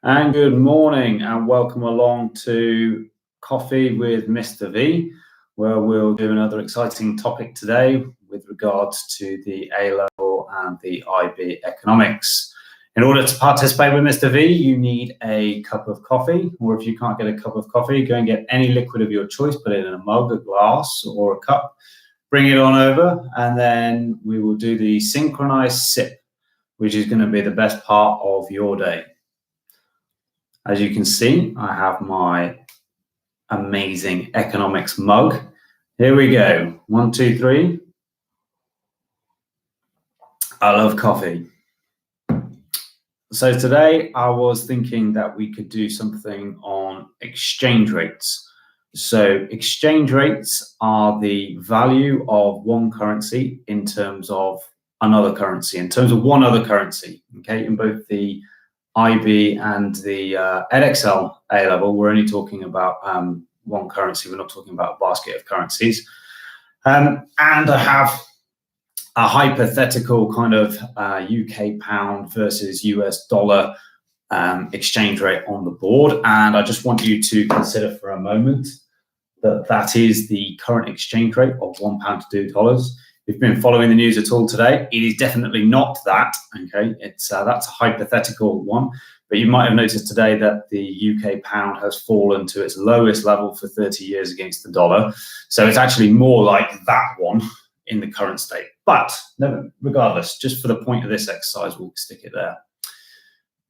And good morning and welcome along to Coffee with Mr. V, where we'll do another exciting topic today with regards to the A-level and the IB economics. In order to participate with Mr. V, you need a cup of coffee, or if you can't get a cup of coffee, go and get any liquid of your choice, put it in a mug, a glass, or a cup, bring it on over, and then we will do the synchronized sip, which is going to be the best part of your day. As you can see, I have my amazing economics mug. Here we go. 1, 2, 3. I love coffee. So today I was thinking that we could do something on exchange rates. So exchange rates are the value of one currency in terms of another currency, in terms of one other currency, okay, in both the IB and the Edexcel A-level, we're only talking about one currency. We're not talking about a basket of currencies. And I have a hypothetical kind of UK pound versus US dollar exchange rate on the board. And I just want you to consider for a moment that that is the current exchange rate of £1 to $2. If you've been following the news at all today, it is definitely not that, okay? It's that's a hypothetical one, but you might have noticed today that the UK pound has fallen to its lowest level for 30 years against the dollar. So it's actually more like that one in the current state. But no, regardless, just for the point of this exercise, we'll stick it there.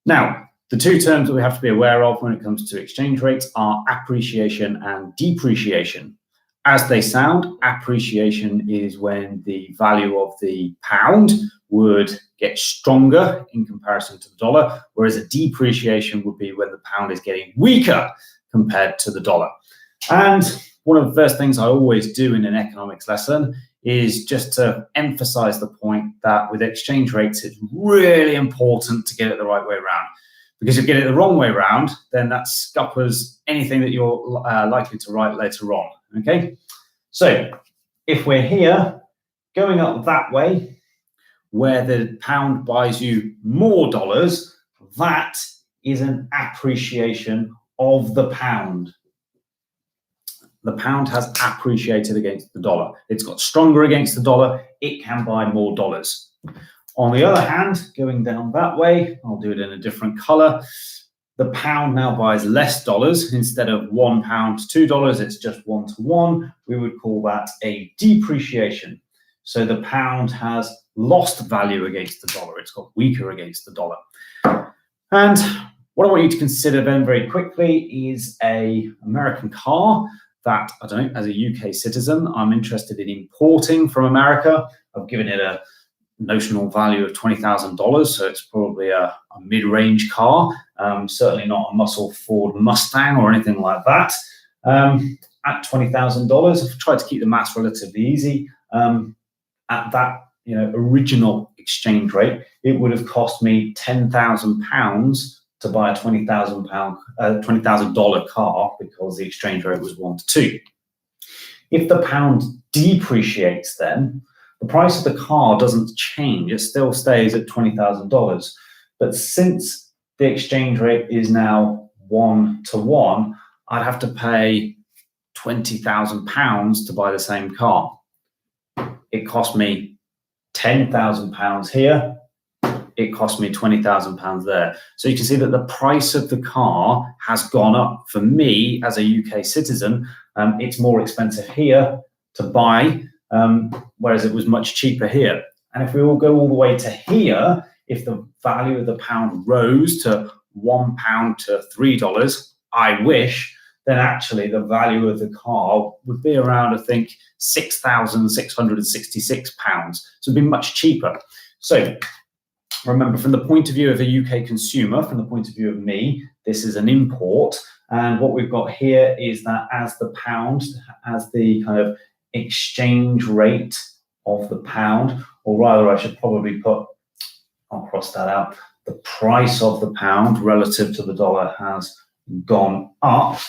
Now, the two terms that we have to be aware of when it comes to exchange rates are appreciation and depreciation. As they sound, appreciation is when the value of the pound would get stronger in comparison to the dollar, whereas a depreciation would be when the pound is getting weaker compared to the dollar. And one of the first things I always do in an economics lesson is just to emphasize the point that with exchange rates, it's really important to get it the right way around. Because if you get it the wrong way around, then that scuppers anything that you're likely to write later on. Okay, so if we're here going up that way, where the pound buys you more dollars, that is an appreciation of the pound. The pound has appreciated against the dollar. It's got stronger against the dollar. It can buy more dollars. On the other hand, going down that way, I'll do it in a different color. The pound now buys less dollars. Instead of £1 to $2, it's just 1 to 1. We would call that a depreciation. So the pound has lost value against the dollar. It's got weaker against the dollar. And what I want you to consider then very quickly is an American car that, I don't know, as a UK citizen, I'm interested in importing from America. I've given it a notional value of $20,000, so it's probably a mid-range car, certainly not a muscle Ford Mustang or anything like that. At $20,000, I've tried to keep the maths relatively easy. At that original exchange rate, it would have cost me £10,000 to buy a $20,000 car because the exchange rate was 1 to 2. If the pound depreciates, then the price of the car doesn't change. It still stays at $20,000. But since the exchange rate is now 1 to 1, I'd have to pay £20,000 to buy the same car. It cost me £10,000 here. It cost me £20,000 there. So you can see that the price of the car has gone up. For me, as a UK citizen, it's more expensive here to buy, whereas it was much cheaper here. And if we all go all the way to here, if the value of the pound rose to £1 to $3, I wish, then actually the value of the car would be around, I think, £6,666. So it'd be much cheaper. So remember, from the point of view of a UK consumer, from the point of view of me, this is an import. And what we've got here is that as the pound, as the kind of exchange rate of the pound, or rather I should probably put, I'll cross that out, the price of the pound relative to the dollar has gone up.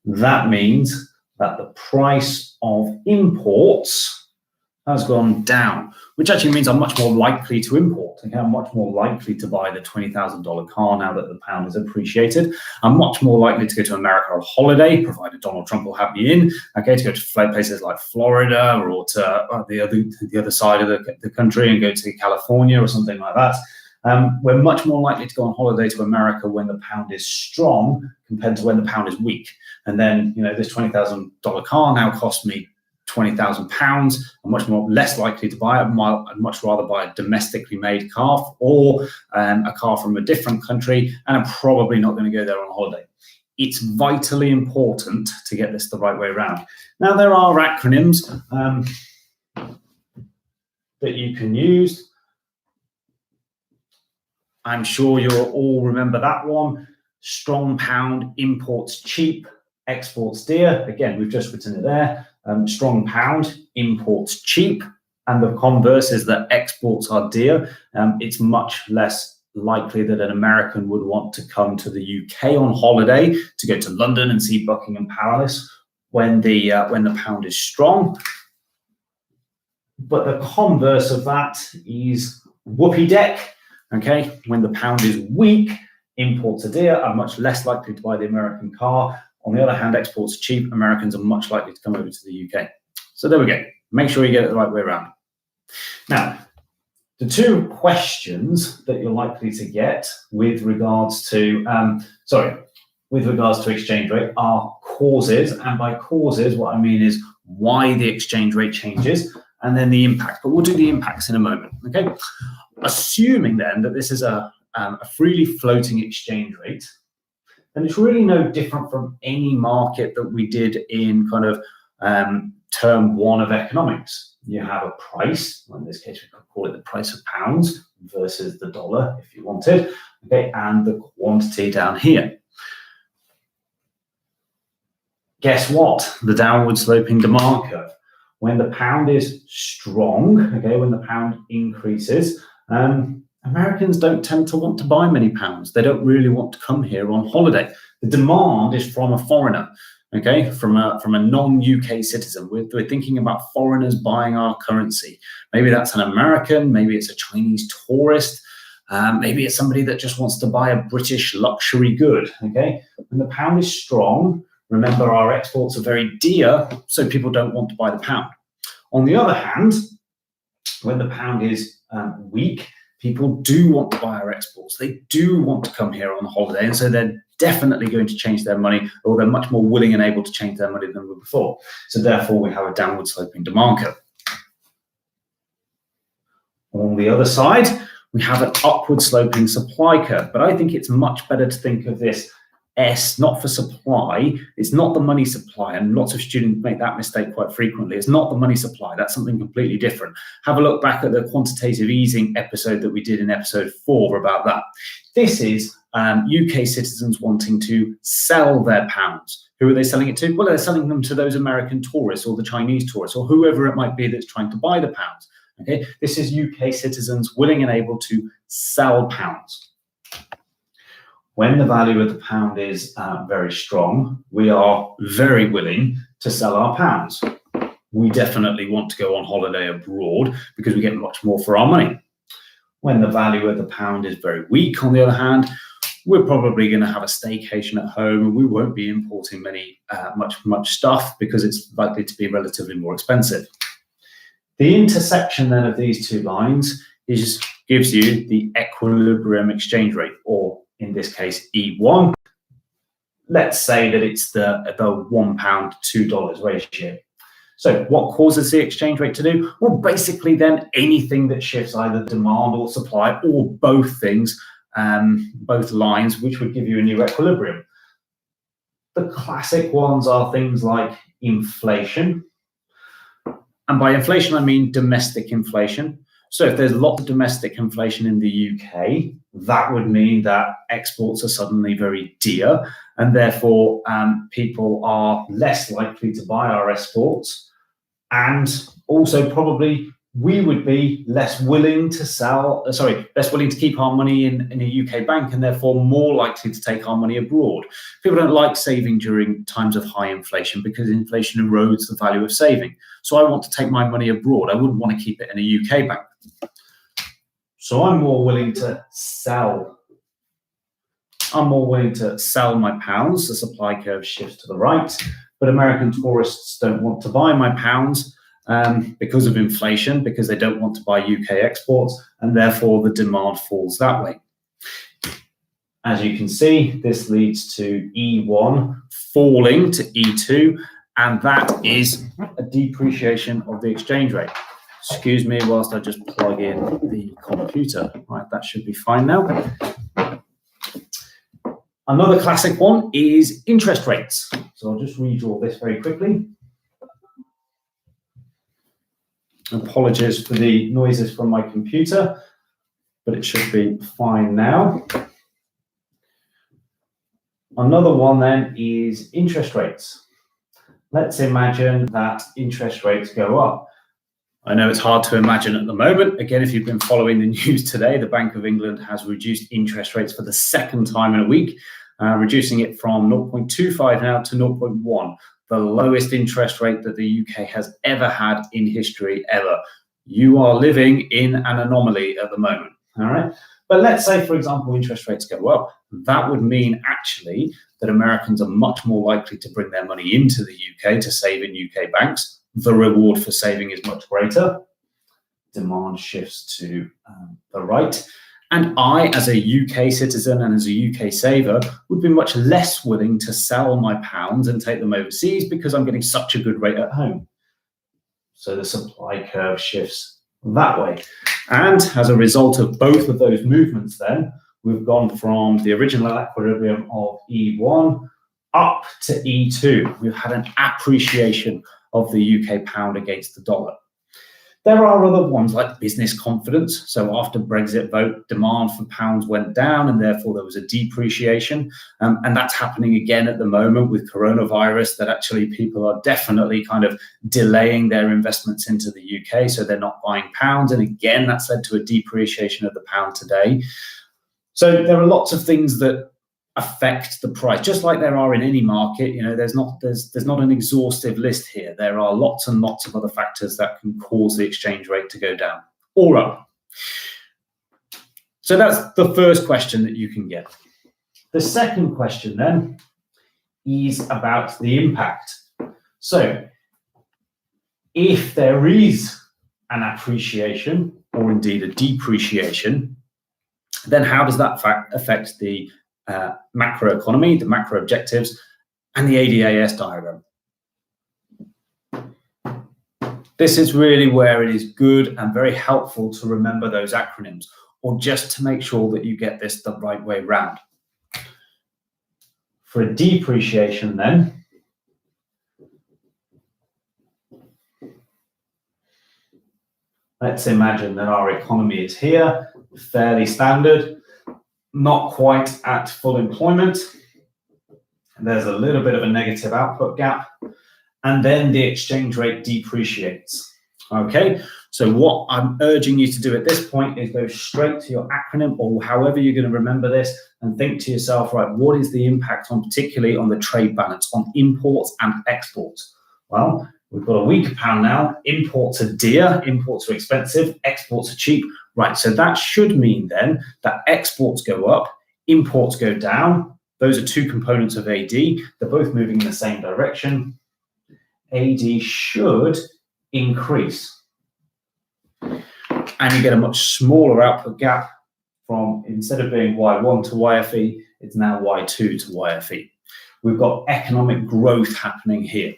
That means that the price of imports has gone down, which actually means I'm much more likely to import. Okay, I'm much more likely to buy the $20,000 car now that the pound is appreciated. I'm much more likely to go to America on holiday, provided Donald Trump will have me in. Okay, to go to places like Florida or to the other side of the country and go to California or something like that. We're much more likely to go on holiday to America when the pound is strong compared to when the pound is weak. And then, this $20,000 car now costs me £20,000. I'm much less likely to buy it. I'd much rather buy a domestically made car or a car from a different country, and I'm probably not going to go there on holiday. It's vitally important to get this the right way around. Now, there are acronyms that you can use. I'm sure you'll all remember that one. Strong pound, imports cheap, exports dear. Again, we've just written it there. Strong pound, imports cheap, and the converse is that exports are dear. It's much less likely that an American would want to come to the UK on holiday to go to London and see Buckingham Palace when the pound is strong. But the converse of that is whoopee deck. Okay, when the pound is weak, imports are dear. I'm much less likely to buy the American car. On the other hand, exports are cheap. Americans are much likely to come over to the UK. So there we go. Make sure you get it the right way around. Now, the two questions that you're likely to get with regards to exchange rate are causes. And by causes, what I mean is why the exchange rate changes and then the impact. But we'll do the impacts in a moment. Okay. Assuming then that this is a freely floating exchange rate, then it's really no different from any market that we did in kind of term one of economics. You have a price, well, in this case we could call it the price of pounds versus the dollar if you wanted, okay, and the quantity down here. Guess what? The downward sloping demand curve. When the pound is strong, okay, when the pound increases, Americans don't tend to want to buy many pounds. They don't really want to come here on holiday. The demand is from a foreigner, okay, from a non-UK citizen. We're thinking about foreigners buying our currency. Maybe that's an American, maybe it's a Chinese tourist, maybe it's somebody that just wants to buy a British luxury good, okay? When the pound is strong, remember our exports are very dear, so people don't want to buy the pound. On the other hand, when the pound is weak, people do want to buy our exports. They do want to come here on holiday, and so they're definitely going to change their money, or they're much more willing and able to change their money than before. So therefore, we have a downward sloping demand curve. On the other side, we have an upward sloping supply curve, but I think it's much better to think of this S not for supply. It's not the money supply, and lots of students make that mistake quite frequently. It's not the money supply. That's something completely different. Have a look back at the quantitative easing episode that we did in episode 4 about that. This is UK citizens wanting to sell their pounds. Who are they selling it to? Well, they're selling them to those American tourists or the Chinese tourists or whoever it might be that's trying to buy the pounds. Okay, this is UK citizens willing and able to sell pounds. When the value of the pound is very strong, we are very willing to sell our pounds. We definitely want to go on holiday abroad because we get much more for our money. When the value of the pound is very weak, on the other hand, we're probably going to have a staycation at home and we won't be importing much stuff because it's likely to be relatively more expensive. The intersection then of these two lines gives you the equilibrium exchange rate, or in this case, E1. Let's say that it's the £1 to $2 ratio. So what causes the exchange rate to do? Well, basically then anything that shifts either demand or supply or both things, both lines, which would give you a new equilibrium. The classic ones are things like inflation. And by inflation, I mean domestic inflation. So if there's lots of domestic inflation in the UK, that would mean that exports are suddenly very dear, and therefore people are less likely to buy our exports and also probably we would be less willing to less willing to keep our money in a UK bank, and therefore more likely to take our money abroad. People don't like saving during times of high inflation because inflation erodes the value of saving. So I want to take my money abroad. I wouldn't want to keep it in a UK bank. So I'm more willing to sell my pounds. The supply curve shifts to the right, but American tourists don't want to buy my pounds because of inflation, because they don't want to buy UK exports, and therefore the demand falls that way. As you can see, this leads to E1 falling to E2, and that is a depreciation of the exchange rate. Excuse me whilst I just plug in the computer. Right, that should be fine now. Another classic one is interest rates. So I'll just redraw this very quickly. Apologies for the noises from my computer, but it should be fine now. Another one then is interest rates. Let's imagine that interest rates go up. I know it's hard to imagine at the moment. Again, if you've been following the news today, the Bank of England has reduced interest rates for the second time in a week, reducing it from 0.25 now to 0.1, the lowest interest rate that the UK has ever had in history ever. You are living in an anomaly at the moment, all right? But let's say, for example, interest rates go up. That would mean actually that Americans are much more likely to bring their money into the UK to save in UK banks. The reward for saving is much greater. Demand shifts to the right. And I, as a UK citizen and as a UK saver, would be much less willing to sell my pounds and take them overseas because I'm getting such a good rate at home. So the supply curve shifts that way. And as a result of both of those movements then, we've gone from the original equilibrium of E1 up to E2. We've had an appreciation of the UK pound against the dollar. There are other ones like business confidence. So after Brexit vote, demand for pounds went down and therefore there was a depreciation. And that's happening again at the moment with coronavirus, that actually people are definitely kind of delaying their investments into the UK. So they're not buying pounds. And again, that's led to a depreciation of the pound today. So there are lots of things that affect the price, just like there are in any market. You know, there's not an exhaustive list here. There are lots and lots of other factors that can cause the exchange rate to go down or up. So that's the first question that you can get. The second question then is about the impact. So if there is an appreciation or indeed a depreciation, then how does that affect the macroeconomy, the macro objectives, and the ADAS diagram? This is really where it is good and very helpful to remember those acronyms, or just to make sure that you get this the right way round. For a depreciation then, let's imagine that our economy is here, fairly standard, not quite at full employment. There's a little bit of a negative output gap, and then the exchange rate depreciates. Okay, so what I'm urging you to do at this point is go straight to your acronym, or however you're going to remember this, and think to yourself, right, what is the impact on, particularly on the trade balance, on imports and exports? Well, we've got a weaker pound now. Imports are dear, imports are expensive, exports are cheap. Right, so that should mean then that exports go up, imports go down. Those are two components of AD. They're both moving in the same direction. AD should increase. And you get a much smaller output gap from, instead of being Y1 to YFE, it's now Y2 to YFE. We've got economic growth happening here.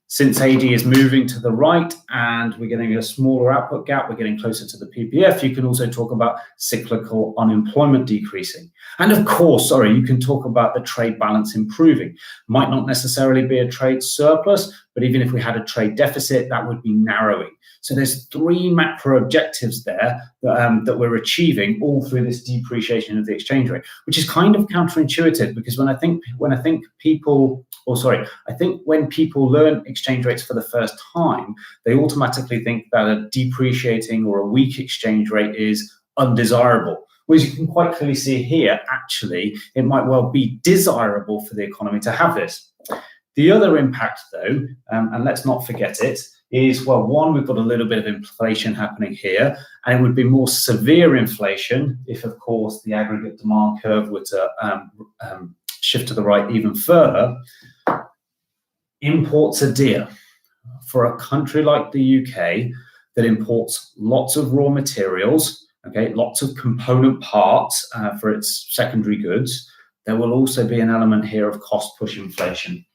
Since AD is moving to the right and we're getting a smaller output gap, we're getting closer to the PPF, you can also talk about cyclical unemployment decreasing. And of course, you can talk about the trade balance improving. Might not necessarily be a trade surplus, but even if we had a trade deficit, that would be narrowing. So there's three macro objectives there that we're achieving all through this depreciation of the exchange rate, which is kind of counterintuitive, because when people learn exchange rates for the first time, they automatically think that a depreciating or a weak exchange rate is undesirable. Whereas you can quite clearly see here, actually, it might well be desirable for the economy to have this. The other impact, though, and let's not forget it, is, well, one, we've got a little bit of inflation happening here, and it would be more severe inflation if, of course, the aggregate demand curve were to shift to the right even further. Imports are dear. For a country like the UK that imports lots of raw materials, okay, lots of component parts for its secondary goods, there will also be an element here of cost push inflation.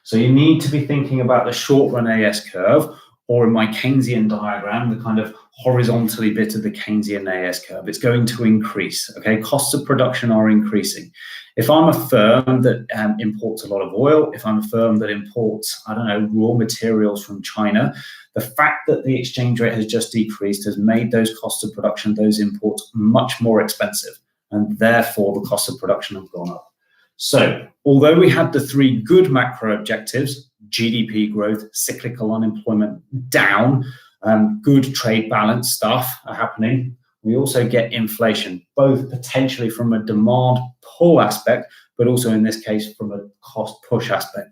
So you need to be thinking about the short run AS curve, or in my Keynesian diagram, the kind of horizontally bit of the Keynesian AS curve. It's going to increase, okay? Costs of production are increasing. If I'm a firm that imports a lot of oil, if I'm a firm that imports, I don't know, raw materials from China, the fact that the exchange rate has just decreased has made those costs of production, those imports, much more expensive. And therefore, the costs of production have gone up. So, although we had the three good macro objectives, GDP growth, cyclical unemployment down, good trade balance stuff are happening, we also get inflation, both potentially from a demand pull aspect, but also in this case from a cost push aspect.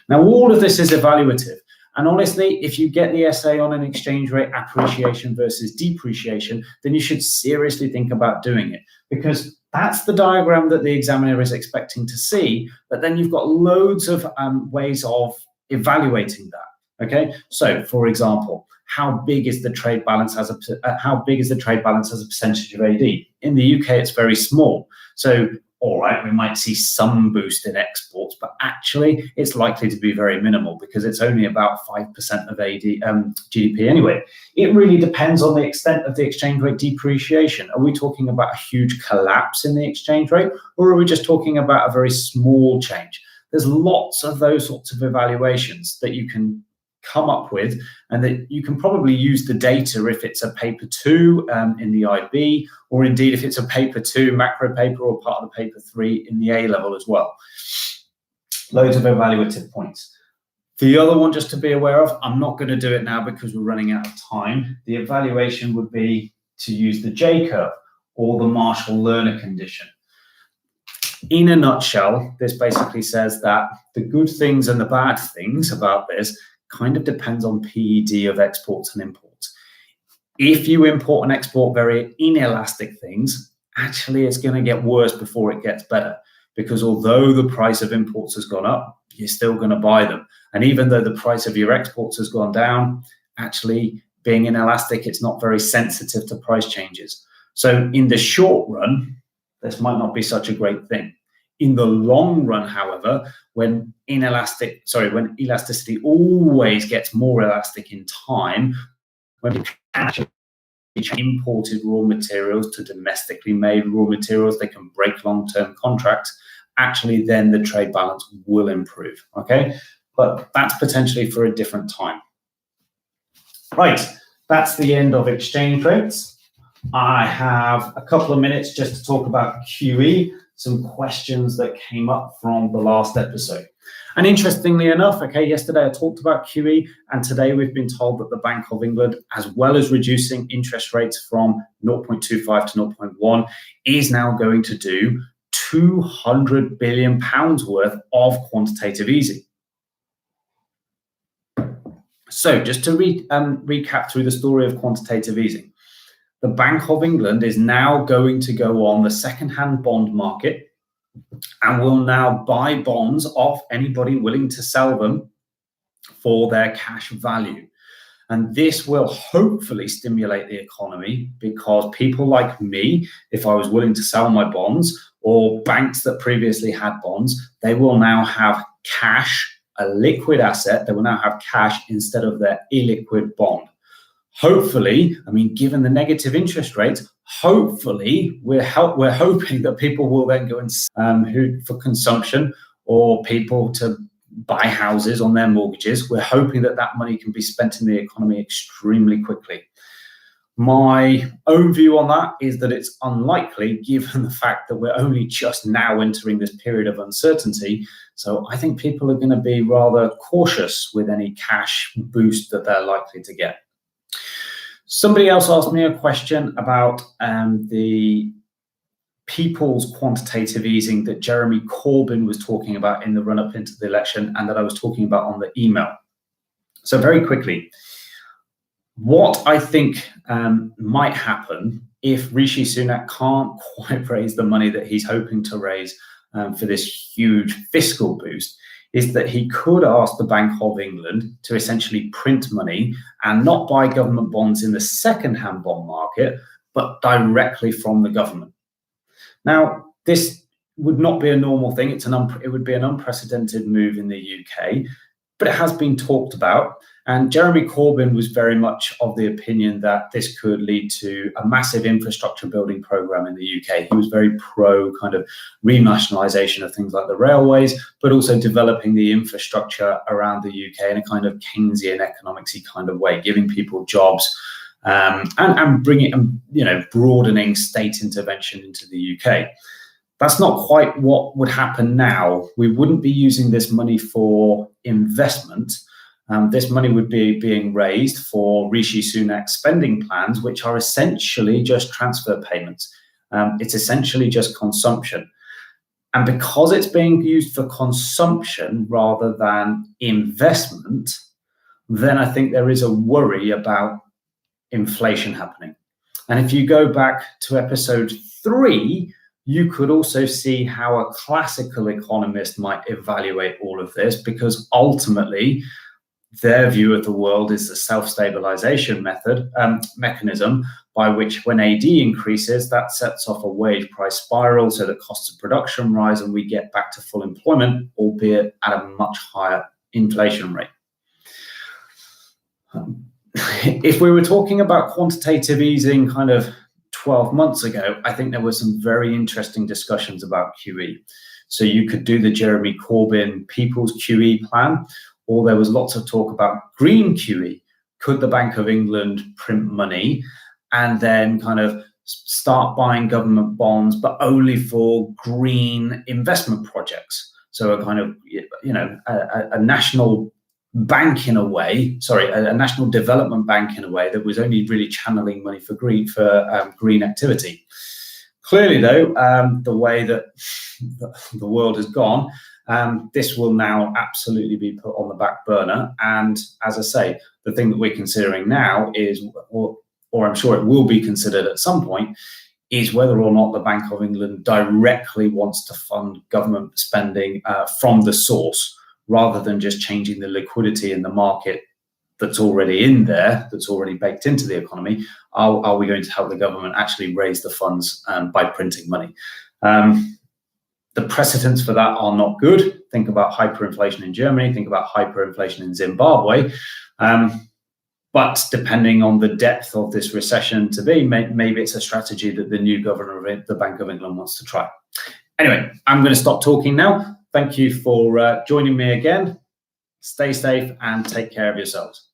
Now, all of this is evaluative. And honestly, if you get the essay on an exchange rate appreciation versus depreciation, then you should seriously think about doing it, because that's the diagram that the examiner is expecting to see. But then you've got loads of ways of evaluating that. Okay, so for example, how big is the trade balance as a percentage of AD? In the UK, it's very small. So, all right, we might see some boost in exports, but actually it's likely to be very minimal because it's only about 5% of GDP anyway. It really depends on the extent of the exchange rate depreciation. Are we talking about a huge collapse in the exchange rate, or are we just talking about a very small change? There's lots of those sorts of evaluations that you can come up with, and that you can probably use the data if it's a paper 2 in the IB, or indeed if it's a paper 2 macro paper or part of the paper 3 in the A level as well. Loads of evaluative points. The other one just to be aware of, I'm not going to do it now because we're running out of time. The evaluation would be to use the J curve or the Marshall-Lerner condition. In a nutshell, this basically says that the good things and the bad things about this kind of depends on PED of exports and imports. If you import and export very inelastic things, actually it's going to get worse before it gets better, because although the price of imports has gone up, you're still going to buy them. And even though the price of your exports has gone down, actually being inelastic, it's not very sensitive to price changes. So in the short run, this might not be such a great thing. In the long run, however, when elasticity always gets more elastic in time, when you actually imported raw materials to domestically made raw materials, they can break long-term contracts, actually then the trade balance will improve, okay? But that's potentially for a different time. Right, that's the end of exchange rates. I have a couple of minutes just to talk about QE, some questions that came up from the last episode. And interestingly enough, okay, yesterday I talked about QE, and today we've been told that the Bank of England, as well as reducing interest rates from 0.25 to 0.1, is now going to do £200 billion worth of quantitative easing. So just to recap through the story of quantitative easing. The Bank of England is now going to go on the second-hand bond market and will now buy bonds off anybody willing to sell them for their cash value. And this will hopefully stimulate the economy, because people like me, if I was willing to sell my bonds, or banks that previously had bonds, they will now have cash, a liquid asset. They will now have cash instead of their illiquid bond. Hopefully, I mean, given the negative interest rates, hopefully we're hoping that people will then go and for consumption, or people to buy houses on their mortgages. We're hoping that that money can be spent in the economy extremely quickly. My own view on that is that it's unlikely, given the fact that we're only just now entering this period of uncertainty. So I think people are going to be rather cautious with any cash boost that they're likely to get. Somebody else asked me a question about the people's quantitative easing that Jeremy Corbyn was talking about in the run-up into the election and that I was talking about on the email. So very quickly, what I think might happen if Rishi Sunak can't quite raise the money that he's hoping to raise for this huge fiscal boost is that he could ask the Bank of England to essentially print money and not buy government bonds in the second-hand bond market, but directly from the government. Now, this would not be a normal thing. It would be an unprecedented move in the UK, but it has been talked about. And Jeremy Corbyn was very much of the opinion that this could lead to a massive infrastructure building program in the UK. He was very pro kind of renationalisation of things like the railways, but also developing the infrastructure around the UK in a kind of Keynesian economics-y kind of way, giving people jobs and bringing, broadening state intervention into the UK. That's not quite what would happen now. We wouldn't be using this money for investment. This money would be being raised for Rishi Sunak's spending plans, which are essentially just transfer payments. It's essentially just consumption. And because it's being used for consumption rather than investment, then I think there is a worry about inflation happening. And if you go back to episode 3, you could also see how a classical economist might evaluate all of this, because ultimately their view of the world is the self-stabilization mechanism by which when AD increases, that sets off a wage price spiral so that costs of production rise and we get back to full employment, albeit at a much higher inflation rate. If we were talking about quantitative easing kind of 12 months ago, I think there were some very interesting discussions about QE. So you could do the Jeremy Corbyn People's QE plan, or there was lots of talk about green QE. Could the Bank of England print money and then kind of start buying government bonds, but only for green investment projects? So a kind of, a national bank in a way, a national development bank in a way that was only really channeling money for green activity. Clearly, though, the way that the world has gone, this will now absolutely be put on the back burner. And as I say, the thing that we're considering now is, or I'm sure it will be considered at some point, is whether or not the Bank of England directly wants to fund government spending from the source, rather than just changing the liquidity in the market that's already in there, that's already baked into the economy. Are we going to help the government actually raise the funds by printing money? The precedents for that are not good. Think about hyperinflation in Germany, think about hyperinflation in Zimbabwe. But depending on the depth of this recession to be, maybe it's a strategy that the new governor of the Bank of England wants to try. Anyway, I'm going to stop talking now. Thank you for joining me again. Stay safe and take care of yourselves.